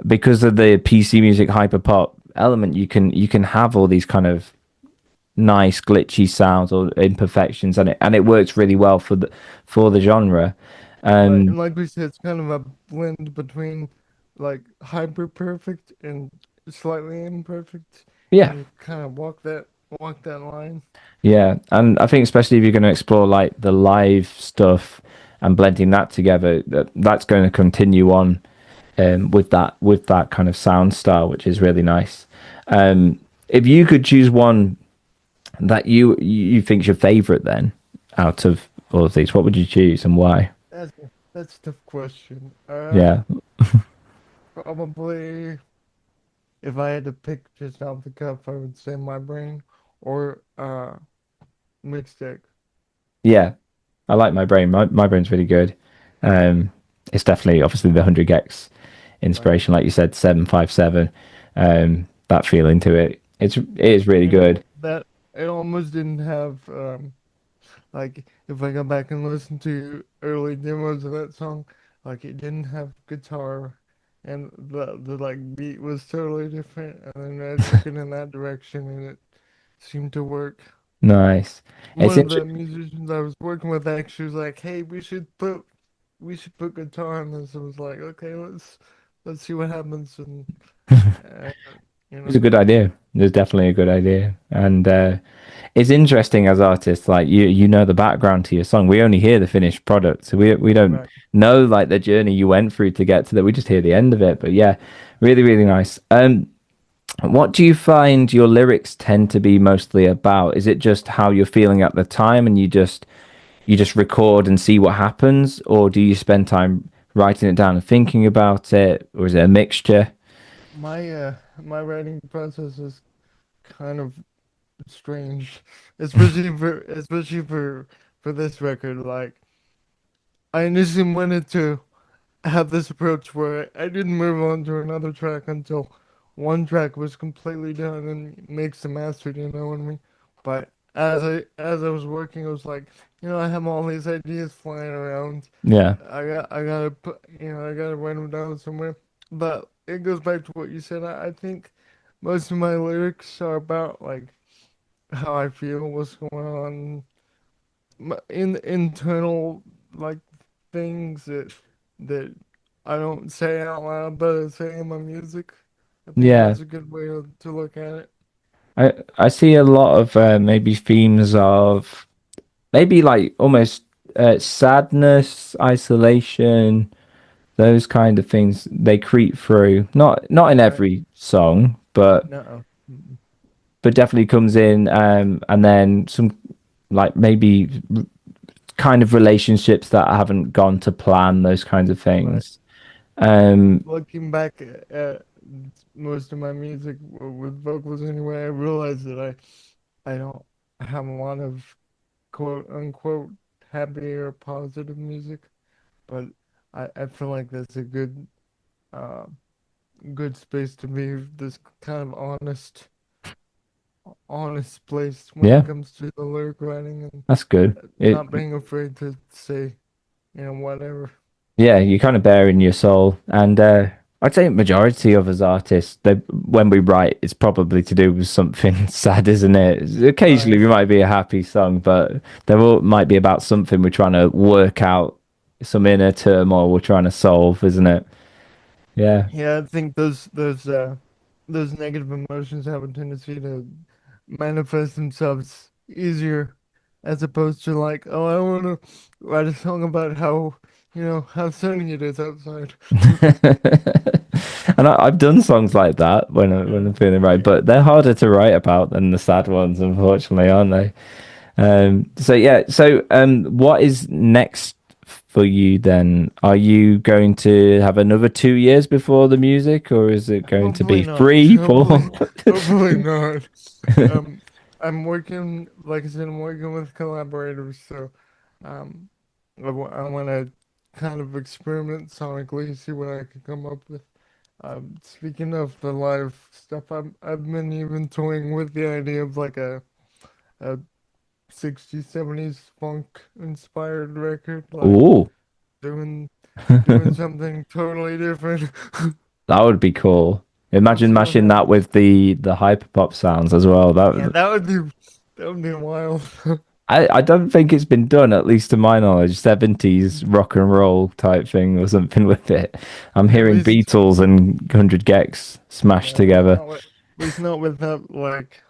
Speaker 1: because of the PC music hyperpop element, you can have all these kind of nice glitchy sounds or imperfections, and it works really well for the genre.
Speaker 6: Right.
Speaker 1: Um,
Speaker 6: And like we said, it's kind of a blend between like hyper perfect and slightly imperfect,
Speaker 1: yeah,
Speaker 6: and you kind of walk that line.
Speaker 1: yeah, and I think especially if you're going to explore like the live stuff and blending that together, that's going to continue on with that kind of sound style, which is really nice. If you could choose one that you think's your favorite, then out of all of these, what would you choose and why?
Speaker 6: That's a tough question.
Speaker 1: Yeah,
Speaker 6: Probably if I had to pick just off the cuff, I would say my brain or mixtape.
Speaker 1: yeah, I like my brain. My brain's really good. Um, it's definitely obviously the 100x
Speaker 6: Right.
Speaker 1: inspiration, like you said, 757. That feeling to it. It is really good.
Speaker 6: That it almost didn't have like if I go back and listen to early demos of that song, like it didn't have guitar and the like beat was totally different and then I took it in that direction and it seemed to work.
Speaker 1: Nice. It's
Speaker 6: One of the
Speaker 1: interesting.
Speaker 6: musicians I was working with actually was like, "Hey, we should put guitar on this." I was like, "Okay, let's see what happens." And uh, you
Speaker 1: It's a
Speaker 6: know,
Speaker 1: good idea. It's definitely a good idea, and it's interesting as artists. Like you know the background to your song. We only hear the finished product, so we don't
Speaker 6: right.
Speaker 1: know like the journey you went through to get to that. We just hear the end of it. But yeah, really, really nice. What do you find your lyrics tend to be mostly about? Is it just how you're feeling at the time, and you just record and see what happens, or do you spend time writing it down and thinking about it, or is it a mixture?
Speaker 6: My writing process is kind of strange, especially for this record. Like, I initially wanted to have this approach where I didn't move on to another track until one track was completely done and mixed and mastered, you know what I mean? But as I was working, I was like, I have all these ideas flying around.
Speaker 1: Yeah,
Speaker 6: I gotta write them down somewhere. But it goes back to what you said. I think most of my lyrics are about like how I feel, what's going on, in internal like things that I don't say out loud, but I say in my music. I think
Speaker 1: yeah.
Speaker 6: that's a good way to look at it.
Speaker 1: I see a lot of maybe themes of maybe like almost sadness, isolation, those kind of things. They creep through. Not in
Speaker 6: Right.
Speaker 1: every song, but
Speaker 6: No.
Speaker 1: definitely comes in. And then some like maybe kind of relationships that haven't gone to plan. Those kinds of
Speaker 6: Right.
Speaker 1: things. Um,
Speaker 6: Looking back at most of my music with vocals anyway, I realized that I don't have a lot of quote unquote happy or positive music, but I feel like that's a uh good space to be this kind of honest place when it
Speaker 1: yeah,
Speaker 6: comes to the lyric writing and
Speaker 1: that's good. It
Speaker 6: not being afraid to say, whatever.
Speaker 1: Yeah, you kind of bear in your soul, and I'd say majority of us artists, they when we write, it's probably to do with something sad, isn't it? Occasionally,
Speaker 6: Right.
Speaker 1: we might be a happy song, but there all might be about something we're trying to work out, some inner turmoil we're trying to solve, isn't it? Yeah.
Speaker 6: Yeah, I think those negative emotions have a tendency to manifest themselves easier as opposed to like, oh, I want to write a song about how sunny it is outside.
Speaker 1: And I've done songs like that when I'm feeling right, but they're harder to write about than the sad ones, unfortunately, aren't they? So yeah, so what is next for you then? Are you going to have another 2 years before the music, or is it going to
Speaker 6: Hopefully
Speaker 1: be
Speaker 6: not.
Speaker 1: three, four?
Speaker 6: Hopefully not. Um, I'm working, like I said, I'm working with collaborators, so um, I want to kind of experiment sonically, see what I can come up with. Speaking of the live stuff, I've been even toying with the idea of like a 60s, 70s funk inspired record, like
Speaker 1: Ooh,
Speaker 6: doing something totally different.
Speaker 1: that would be cool.
Speaker 6: We'll
Speaker 1: Imagine
Speaker 6: see what
Speaker 1: mashing that
Speaker 6: happens.
Speaker 1: with the hyperpop sounds as well.
Speaker 6: Yeah, that would be wild.
Speaker 1: I don't think it's been done, at least to my knowledge, 70s rock and roll type thing or something with it. I'm
Speaker 6: At
Speaker 1: hearing
Speaker 6: least,
Speaker 1: Beatles and 100 Gex smashed
Speaker 6: yeah,
Speaker 1: together.
Speaker 6: at least not with that, like,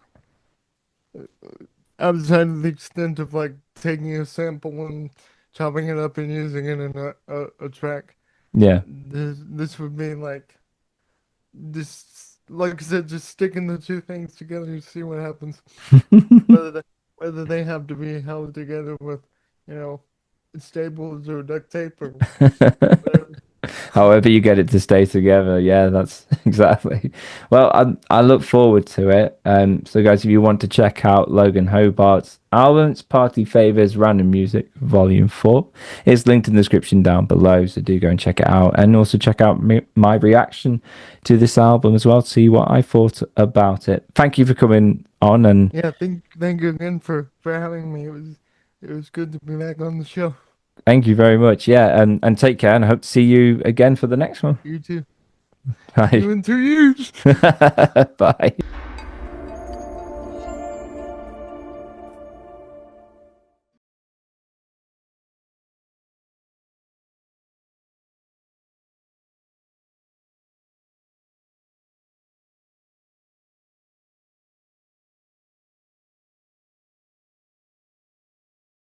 Speaker 6: outside of the extent of like taking a sample and chopping it up and using it in a track.
Speaker 1: Yeah.
Speaker 6: This would be like just like I said, just sticking the two things together and see what happens. Whether they have to be held together with, you know, staples or duct tape or whatever.
Speaker 1: However you get it to stay together. Yeah, that's exactly. Well, I look forward to it. So guys, if you want to check out Logan Hobart's album, it's Party Favors Random Music Volume 4. It's linked in the description down below, so do go and check it out. And also check out my reaction to this album as well to see what I thought about it. Thank you for coming on, and
Speaker 6: Yeah, thank you again for having me. It was good to be back on the show.
Speaker 1: thank you very much. Yeah, and take care, and I hope to see you again for the next one.
Speaker 6: You too. See
Speaker 1: Bye.
Speaker 6: you in 2 years.
Speaker 1: Bye.